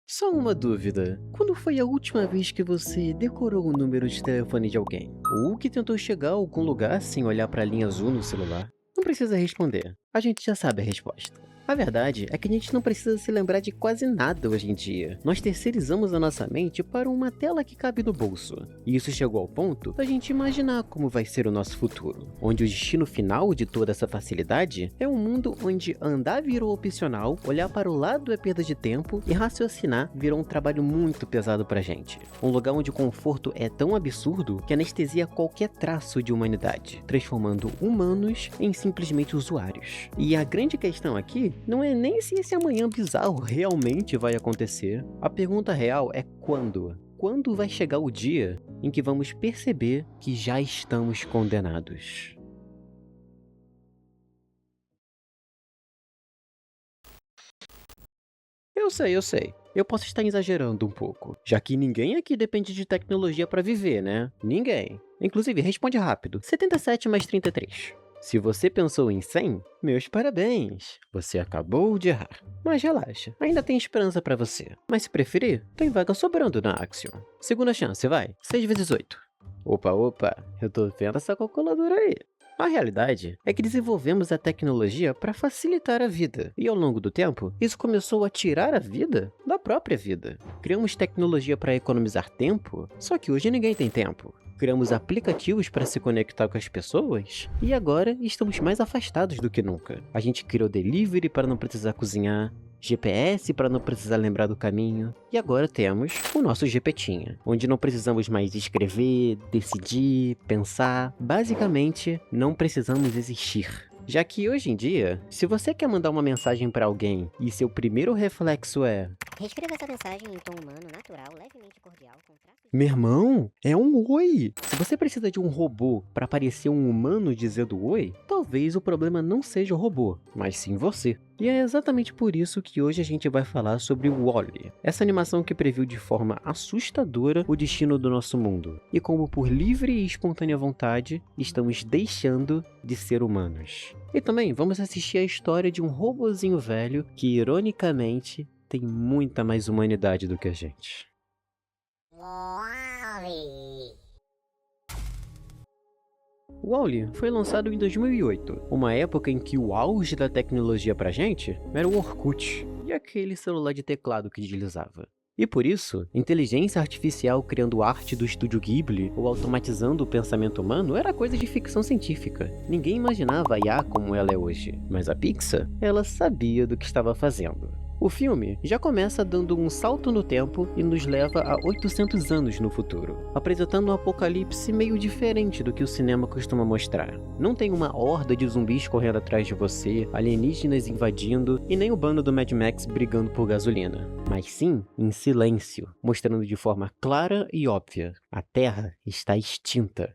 Só uma dúvida. Quando foi a última vez que você decorou o número de telefone de alguém? Ou que tentou chegar a algum lugar sem olhar para a linha azul no celular? Não precisa responder. A gente já sabe a resposta. A verdade é que a gente não precisa se lembrar de quase nada hoje em dia. Nós terceirizamos a nossa mente para uma tela que cabe no bolso. E isso chegou ao ponto da gente imaginar como vai ser o nosso futuro. Onde o destino final de toda essa facilidade é um mundo onde andar virou opcional, olhar para o lado é perda de tempo e raciocinar virou um trabalho muito pesado pra gente. Um lugar onde o conforto é tão absurdo que anestesia qualquer traço de humanidade, transformando humanos em simplesmente usuários. E a grande questão aqui não é nem se esse amanhã bizarro realmente vai acontecer. A pergunta real é quando? Quando vai chegar o dia em que vamos perceber que já estamos condenados? Eu sei. Eu posso estar exagerando um pouco, já que ninguém aqui depende de tecnologia para viver, né? Ninguém. Inclusive, responde rápido. 77 mais 33. Se você pensou em 100, meus parabéns. Você acabou de errar. Mas relaxa, ainda tem esperança para você. Mas se preferir, tem vaga sobrando na Axion. Segunda chance, vai. 6 vezes 8. Opa, eu tô vendo essa calculadora aí. A realidade é que desenvolvemos a tecnologia para facilitar a vida, e ao longo do tempo, isso começou a tirar a vida da própria vida. Criamos tecnologia para economizar tempo, só que hoje ninguém tem tempo. Criamos aplicativos para se conectar com as pessoas, e agora estamos mais afastados do que nunca. A gente criou delivery para não precisar cozinhar, GPS para não precisar lembrar do caminho, e agora temos o nosso GPTinha, onde não precisamos mais escrever, decidir, pensar, basicamente não precisamos existir. Já que hoje em dia, se você quer mandar uma mensagem para alguém e seu primeiro reflexo é Reescreva essa mensagem em tom humano, natural, levemente cordial, com traços meu irmão, é um oi! Se você precisa de um robô para parecer um humano dizendo oi, talvez o problema não seja o robô, mas sim você. E é exatamente por isso que hoje a gente vai falar sobre o Wall-E, essa animação que previu de forma assustadora o destino do nosso mundo, e como por livre e espontânea vontade, estamos deixando de ser humanos. E também vamos assistir a história de um robozinho velho que, ironicamente, tem muita mais humanidade do que a gente. Wall-E. O Wall-E foi lançado em 2008, uma época em que o auge da tecnologia pra gente era o Orkut e aquele celular de teclado que deslizava. E por isso, inteligência artificial criando arte do estúdio Ghibli ou automatizando o pensamento humano era coisa de ficção científica. Ninguém imaginava a IA como ela é hoje, mas a Pixar, ela sabia do que estava fazendo. O filme já começa dando um salto no tempo e nos leva a 800 anos no futuro, apresentando um apocalipse meio diferente do que o cinema costuma mostrar. Não tem uma horda de zumbis correndo atrás de você, alienígenas invadindo e nem o bando do Mad Max brigando por gasolina, mas sim em silêncio, mostrando de forma clara e óbvia: a Terra está extinta.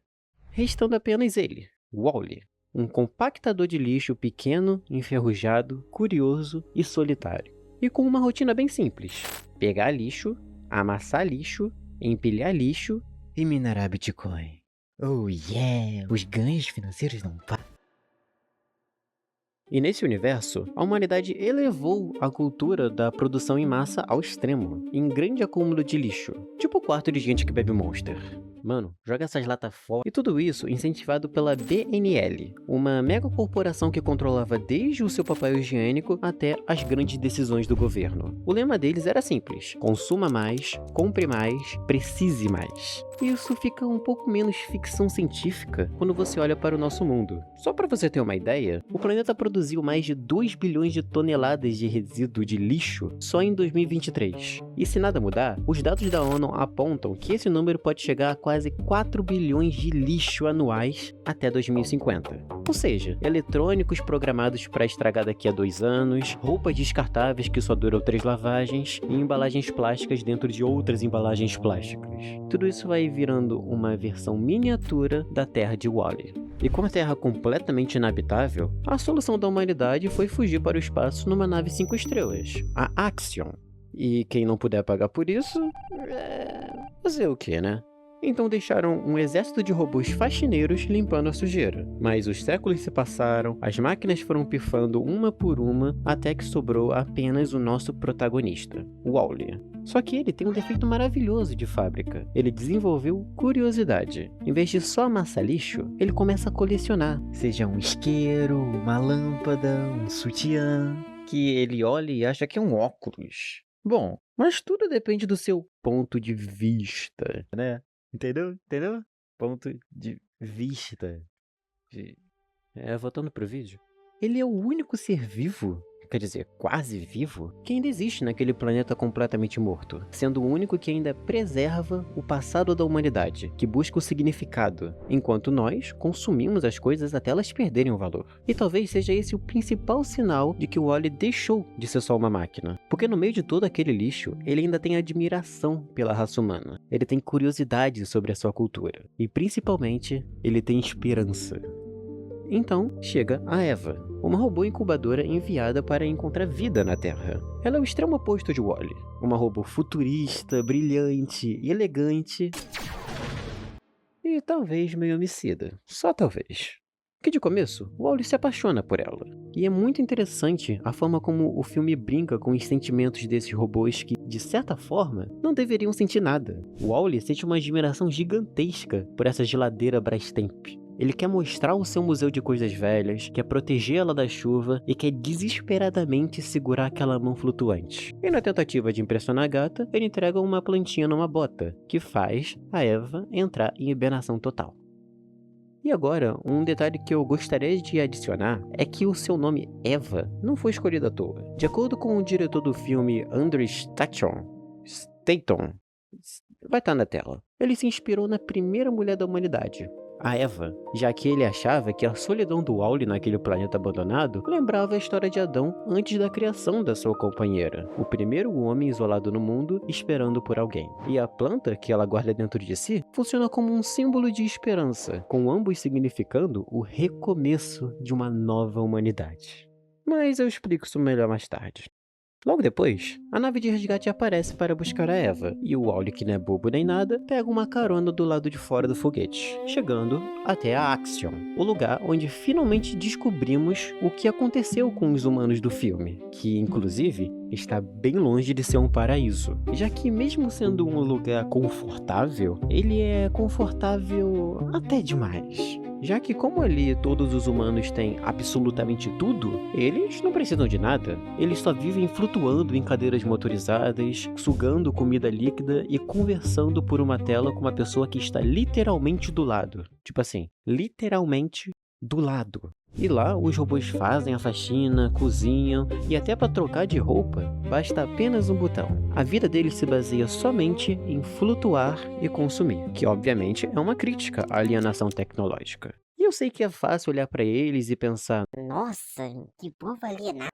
Restando apenas ele, Wall-E, um compactador de lixo pequeno, enferrujado, curioso e solitário. E com uma rotina bem simples: pegar lixo, amassar lixo, empilhar lixo e minerar Bitcoin. Oh yeah! Os ganhos financeiros não param. E nesse universo, a humanidade elevou a cultura da produção em massa ao extremo, em grande acúmulo de lixo, tipo o quarto de gente que bebe Monster. Mano, joga essas latas fora. E tudo isso incentivado pela BNL, uma mega corporação que controlava desde o seu papel higiênico até as grandes decisões do governo. O lema deles era simples: consuma mais, compre mais, precise mais. Isso fica um pouco menos ficção científica quando você olha para o nosso mundo. Só para você ter uma ideia, o planeta produziu mais de 2 bilhões de toneladas de resíduo de lixo só em 2023. E se nada mudar, os dados da ONU apontam que esse número pode chegar a quase 4 bilhões de lixo anuais até 2050. Ou seja, eletrônicos programados para estragar daqui a 2 anos, roupas descartáveis que só duram 3 lavagens e embalagens plásticas dentro de outras embalagens plásticas. Tudo isso vai virando uma versão miniatura da Terra de Wall-E. E com a Terra completamente inabitável, a solução da humanidade foi fugir para o espaço numa nave 5 estrelas, a Axion. E quem não puder pagar por isso, fazer o quê, né? Então deixaram um exército de robôs faxineiros limpando a sujeira. Mas os séculos se passaram, as máquinas foram pifando uma por uma, até que sobrou apenas o nosso protagonista, o Wall-E. Só que ele tem um defeito maravilhoso de fábrica. Ele desenvolveu curiosidade. Em vez de só amassar lixo, ele começa a colecionar. Seja um isqueiro, uma lâmpada, um sutiã, que ele olha e acha que é um óculos. Bom, mas tudo depende do seu ponto de vista, né? Entendeu? Entendeu? Ponto de vista. Voltando pro vídeo. Ele é o único ser vivo, quer dizer, quase vivo, que ainda existe naquele planeta completamente morto, sendo o único que ainda preserva o passado da humanidade, que busca o significado, enquanto nós consumimos as coisas até elas perderem o valor. E talvez seja esse o principal sinal de que o Wall-E deixou de ser só uma máquina, porque no meio de todo aquele lixo, ele ainda tem admiração pela raça humana, ele tem curiosidade sobre a sua cultura, e principalmente, ele tem esperança. Então, chega a Eva, uma robô incubadora enviada para encontrar vida na Terra. Ela é o extremo oposto de Wall-E, uma robô futurista, brilhante e elegante, e talvez meio homicida, só talvez. Que de começo, Wall-E se apaixona por ela. E é muito interessante a forma como o filme brinca com os sentimentos desses robôs que, de certa forma, não deveriam sentir nada. Wall-E sente uma admiração gigantesca por essa geladeira Brastemp. Ele quer mostrar o seu museu de coisas velhas, quer protegê-la da chuva e quer desesperadamente segurar aquela mão flutuante. E na tentativa de impressionar a gata, ele entrega uma plantinha numa bota, que faz a Eva entrar em hibernação total. E agora, um detalhe que eu gostaria de adicionar é que o seu nome Eva não foi escolhido à toa. De acordo com o diretor do filme Andrew Stanton, vai estar na tela, ele se inspirou na primeira mulher da humanidade, a Eva, já que ele achava que a solidão do Wall-E naquele planeta abandonado lembrava a história de Adão antes da criação da sua companheira, o primeiro homem isolado no mundo esperando por alguém. E a planta que ela guarda dentro de si funciona como um símbolo de esperança, com ambos significando o recomeço de uma nova humanidade. Mas eu explico isso melhor mais tarde. Logo depois, a nave de resgate aparece para buscar a Eva, e o Wall-E, que não é bobo nem nada, pega uma carona do lado de fora do foguete, chegando até a Axion, o lugar onde finalmente descobrimos o que aconteceu com os humanos do filme, que inclusive está bem longe de ser um paraíso, já que mesmo sendo um lugar confortável, ele é confortável até demais. Já que como ali todos os humanos têm absolutamente tudo, eles não precisam de nada. Eles só vivem flutuando em cadeiras motorizadas, sugando comida líquida e conversando por uma tela com uma pessoa que está literalmente do lado. Tipo assim, literalmente do lado. E lá os robôs fazem a faxina, cozinham e até para trocar de roupa basta apenas um botão. A vida deles se baseia somente em flutuar e consumir, que obviamente é uma crítica à alienação tecnológica. E eu sei que é fácil olhar para eles e pensar, Nossa, que povo alienado.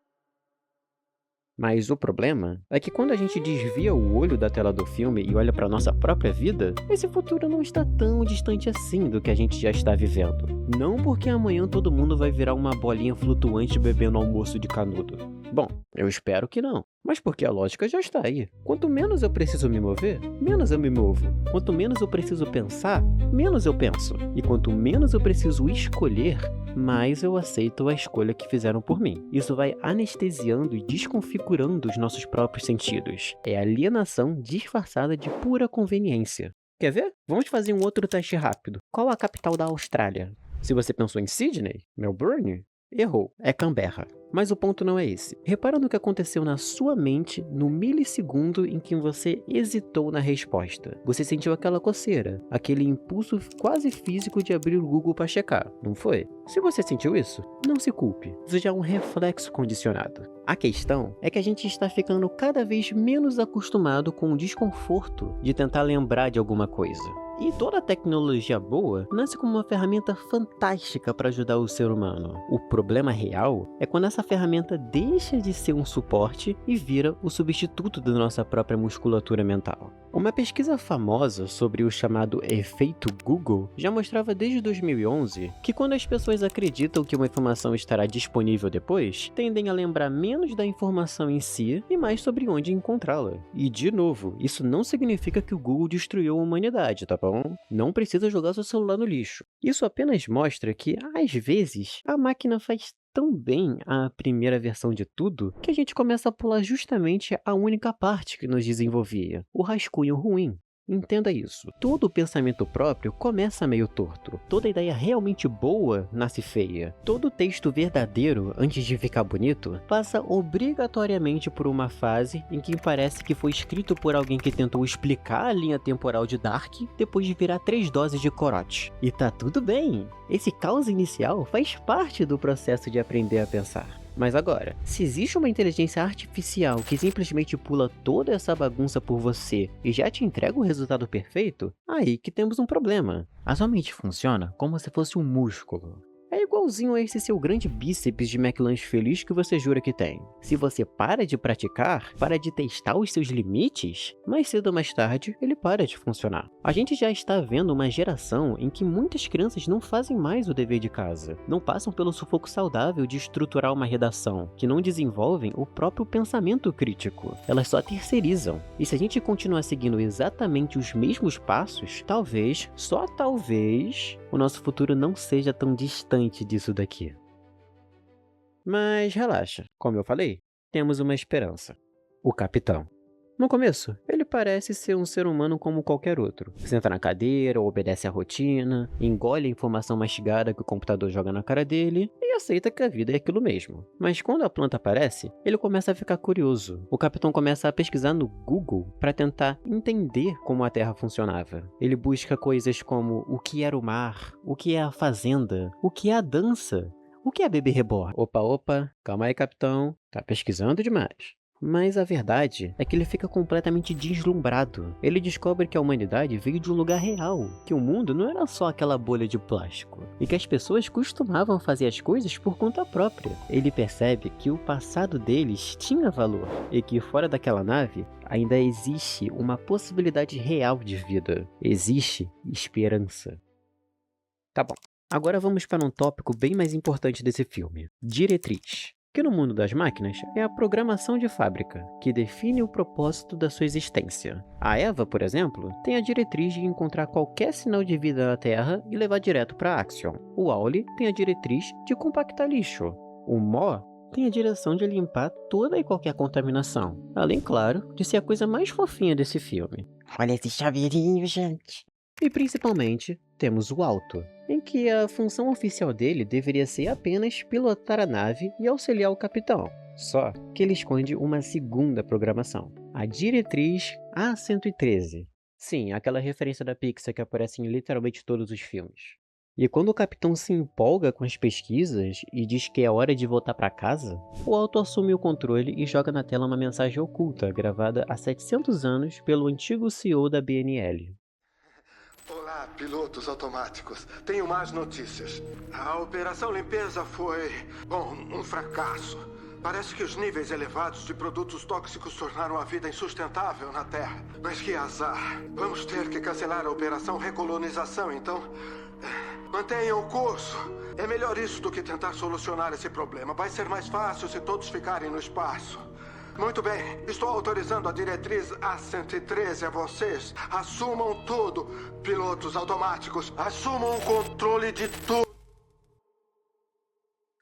mas o problema é que quando a gente desvia o olho da tela do filme e olha para nossa própria vida, esse futuro não está tão distante assim do que a gente já está vivendo. Não porque amanhã todo mundo vai virar uma bolinha flutuante bebendo almoço de canudo. Bom, eu espero que não. Mas porque a lógica já está aí. Quanto menos eu preciso me mover, menos eu me movo. Quanto menos eu preciso pensar, menos eu penso. E quanto menos eu preciso escolher, mais eu aceito a escolha que fizeram por mim. Isso vai anestesiando e desconfigurando os nossos próprios sentidos. É alienação disfarçada de pura conveniência. Quer ver? Vamos fazer um outro teste rápido. Qual a capital da Austrália? Se você pensou em Sydney, Melbourne, errou, é Canberra. Mas o ponto não é esse. Repara no que aconteceu na sua mente no milissegundo em que você hesitou na resposta. Você sentiu aquela coceira, aquele impulso quase físico de abrir o Google para checar, não foi? Se você sentiu isso, não se culpe. Isso já é um reflexo condicionado. A questão é que a gente está ficando cada vez menos acostumado com o desconforto de tentar lembrar de alguma coisa. E toda tecnologia boa nasce como uma ferramenta fantástica para ajudar o ser humano. O problema real é quando essa ferramenta deixa de ser um suporte e vira o substituto da nossa própria musculatura mental. Uma pesquisa famosa sobre o chamado efeito Google já mostrava desde 2011 que quando as pessoas acreditam que uma informação estará disponível depois, tendem a lembrar menos menos da informação em si e mais sobre onde encontrá-la. E, de novo, isso não significa que o Google destruiu a humanidade, tá bom? Não precisa jogar seu celular no lixo. Isso apenas mostra que, às vezes, a máquina faz tão bem a primeira versão de tudo que a gente começa a pular justamente a única parte que nos desenvolvia, o rascunho ruim. Entenda isso. Todo pensamento próprio começa meio torto. Toda ideia realmente boa nasce feia. Todo texto verdadeiro, antes de ficar bonito, passa obrigatoriamente por uma fase em que parece que foi escrito por alguém que tentou explicar a linha temporal de Dark depois de virar 3 doses de corote. E tá tudo bem. Esse caos inicial faz parte do processo de aprender a pensar. Mas agora, se existe uma inteligência artificial que simplesmente pula toda essa bagunça por você e já te entrega o resultado perfeito, aí que temos um problema. A sua mente funciona como se fosse um músculo. É igualzinho a esse seu grande bíceps de McLanche feliz que você jura que tem. Se você para de praticar, para de testar os seus limites, mais cedo ou mais tarde ele para de funcionar. A gente já está vendo uma geração em que muitas crianças não fazem mais o dever de casa, não passam pelo sufoco saudável de estruturar uma redação, que não desenvolvem o próprio pensamento crítico. Elas só terceirizam. E se a gente continuar seguindo exatamente os mesmos passos, talvez, só talvez, o nosso futuro não seja tão distante disso daqui. Mas relaxa, como eu falei, temos uma esperança. O Capitão. No começo, ele parece ser um ser humano como qualquer outro. Senta na cadeira, obedece à rotina, engole a informação mastigada que o computador joga na cara dele e aceita que a vida é aquilo mesmo. Mas quando a planta aparece, ele começa a ficar curioso. O Capitão começa a pesquisar no Google para tentar entender como a Terra funcionava. Ele busca coisas como o que era o mar, o que é a fazenda, o que é a dança, o que é bebê reborn. Opa, calma aí, Capitão, tá pesquisando demais. Mas a verdade é que ele fica completamente deslumbrado. Ele descobre que a humanidade veio de um lugar real, que o mundo não era só aquela bolha de plástico, e que as pessoas costumavam fazer as coisas por conta própria. Ele percebe que o passado deles tinha valor, e que fora daquela nave ainda existe uma possibilidade real de vida. Existe esperança. Tá bom, agora vamos para um tópico bem mais importante desse filme: diretriz. Que no mundo das máquinas é a programação de fábrica, que define o propósito da sua existência. A Eva, por exemplo, tem a diretriz de encontrar qualquer sinal de vida na Terra e levar direto para Axion. O Wall-E tem a diretriz de compactar lixo. O Mo tem a direção de limpar toda e qualquer contaminação, além, claro, de ser a coisa mais fofinha desse filme. Olha esse chaveirinho, gente. E principalmente, temos o Alto, em que a função oficial dele deveria ser apenas pilotar a nave e auxiliar o capitão. Só que ele esconde uma segunda programação, a diretriz A113. Sim, aquela referência da Pixar que aparece em literalmente todos os filmes. E quando o capitão se empolga com as pesquisas e diz que é hora de voltar para casa, o Alto assume o controle e joga na tela uma mensagem oculta gravada há 700 anos pelo antigo CEO da BNL. Olá, pilotos automáticos. Tenho más notícias. A operação limpeza foi, um fracasso. Parece que os níveis elevados de produtos tóxicos tornaram a vida insustentável na Terra. Mas que azar. Vamos ter que cancelar a operação recolonização, então... Mantenham o curso. É melhor isso do que tentar solucionar esse problema. Vai ser mais fácil se todos ficarem no espaço. Muito bem, estou autorizando a diretriz A113 a vocês. Assumam tudo, pilotos automáticos. Assumam o controle de tudo.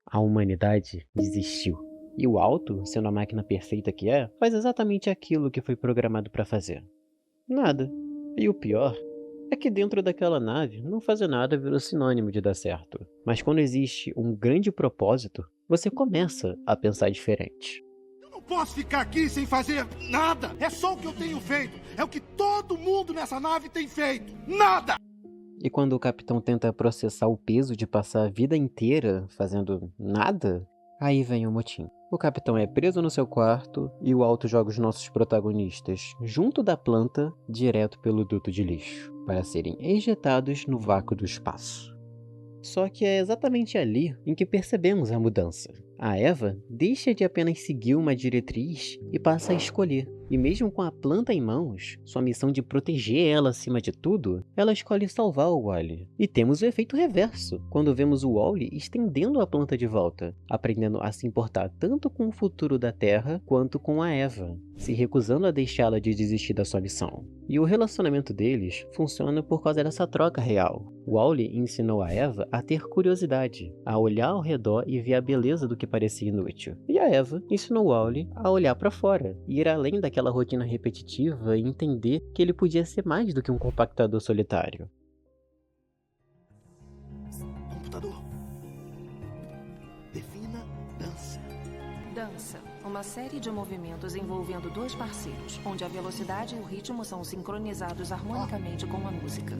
A humanidade desistiu. E o Alto, sendo a máquina perfeita que é, faz exatamente aquilo que foi programado para fazer. Nada. E o pior é que dentro daquela nave, não fazer nada virou sinônimo de dar certo. Mas quando existe um grande propósito, você começa a pensar diferente. Não posso ficar aqui sem fazer nada. É só o que eu tenho feito. É o que todo mundo nessa nave tem feito. Nada! E quando o capitão tenta processar o peso de passar a vida inteira fazendo nada, aí vem o motim. O capitão é preso no seu quarto e o Alto joga os nossos protagonistas junto da planta direto pelo duto de lixo, para serem ejetados no vácuo do espaço. Só que é exatamente ali em que percebemos a mudança. A Eva deixa de apenas seguir uma diretriz e passa a escolher. E mesmo com a planta em mãos, sua missão de proteger ela acima de tudo, ela escolhe salvar o Wally. E temos o efeito reverso, quando vemos o Wally estendendo a planta de volta, aprendendo a se importar tanto com o futuro da Terra quanto com a Eva, se recusando a deixá-la de desistir da sua missão. E o relacionamento deles funciona por causa dessa troca real. Wally ensinou a Eva a ter curiosidade, a olhar ao redor e ver a beleza do que parecia inútil. E a Eva ensinou Wally a olhar para fora, e ir além daquela rotina repetitiva e entender que ele podia ser mais do que um compactador solitário. Computador. Defina dança. Dança. Uma série de movimentos envolvendo dois parceiros, onde a velocidade e o ritmo são sincronizados harmonicamente com a música.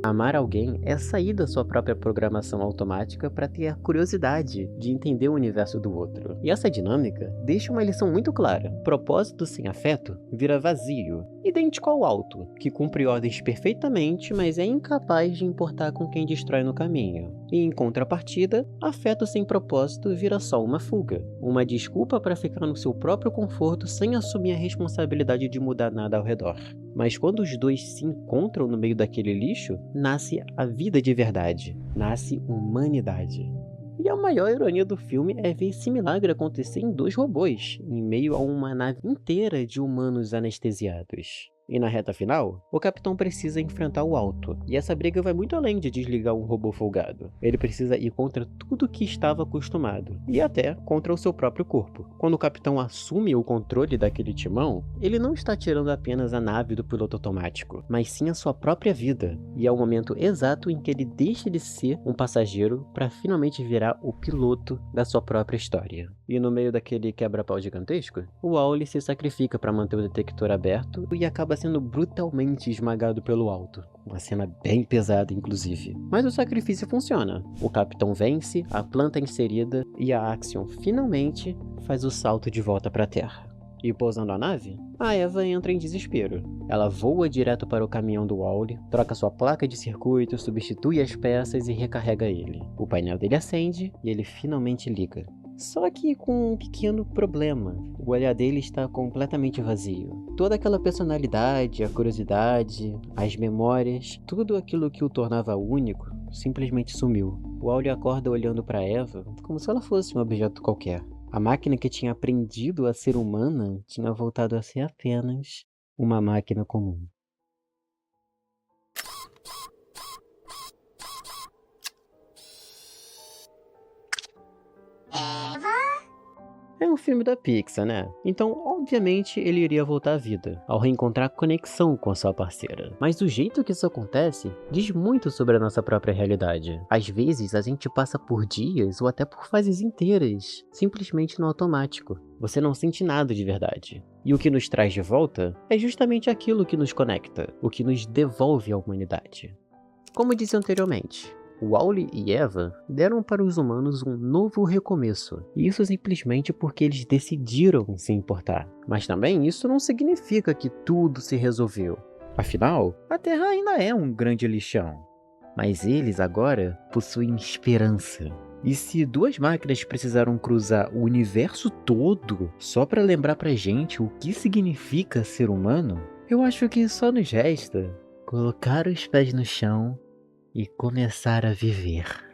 Amar alguém é sair da sua própria programação automática para ter a curiosidade de entender o universo do outro. E essa dinâmica deixa uma lição muito clara. Propósito sem afeto vira vazio, idêntico ao alto, que cumpre ordens perfeitamente, mas é incapaz de importar com quem destrói no caminho. E em contrapartida, afeto sem propósito vira só uma fuga, uma desculpa para ficar no seu próprio conforto sem assumir a responsabilidade de mudar nada ao redor. Mas quando os dois se encontram no meio daquele lixo, nasce a vida de verdade, nasce humanidade. E a maior ironia do filme é ver esse milagre acontecer em dois robôs, em meio a uma nave inteira de humanos anestesiados. E na reta final, o capitão precisa enfrentar o Alto, e essa briga vai muito além de desligar um robô folgado. Ele precisa ir contra tudo que estava acostumado, e até contra o seu próprio corpo. Quando o capitão assume o controle daquele timão, ele não está tirando apenas a nave do piloto automático, mas sim a sua própria vida, e é o momento exato em que ele deixa de ser um passageiro para finalmente virar o piloto da sua própria história. E no meio daquele quebra-pau gigantesco, o Wally se sacrifica para manter o detector aberto e acaba sendo brutalmente esmagado pelo Alto. Uma cena bem pesada, inclusive. Mas o sacrifício funciona. O capitão vence, a planta é inserida e a Axiom finalmente faz o salto de volta para a Terra. E pousando a nave, a Eva entra em desespero. Ela voa direto para o caminhão do Wally, troca sua placa de circuito, substitui as peças e recarrega ele. O painel dele acende e ele finalmente liga. Só que com um pequeno problema. O olhar dele está completamente vazio. Toda aquela personalidade, a curiosidade, as memórias, tudo aquilo que o tornava único, simplesmente sumiu. O Wally acorda olhando para Eva como se ela fosse um objeto qualquer. A máquina que tinha aprendido a ser humana tinha voltado a ser apenas uma máquina comum. É um filme da Pixar, né? Então, obviamente, ele iria voltar à vida, ao reencontrar conexão com a sua parceira. Mas o jeito que isso acontece diz muito sobre a nossa própria realidade. Às vezes, a gente passa por dias ou até por fases inteiras, simplesmente no automático. Você não sente nada de verdade. E o que nos traz de volta é justamente aquilo que nos conecta, o que nos devolve a humanidade. Como disse anteriormente, Wally e Eva deram para os humanos um novo recomeço, e isso simplesmente porque eles decidiram se importar. Mas também isso não significa que tudo se resolveu. Afinal, a Terra ainda é um grande lixão. Mas eles agora possuem esperança. E se duas máquinas precisaram cruzar o universo todo só para lembrar pra gente o que significa ser humano, eu acho que só nos resta colocar os pés no chão e começar a viver.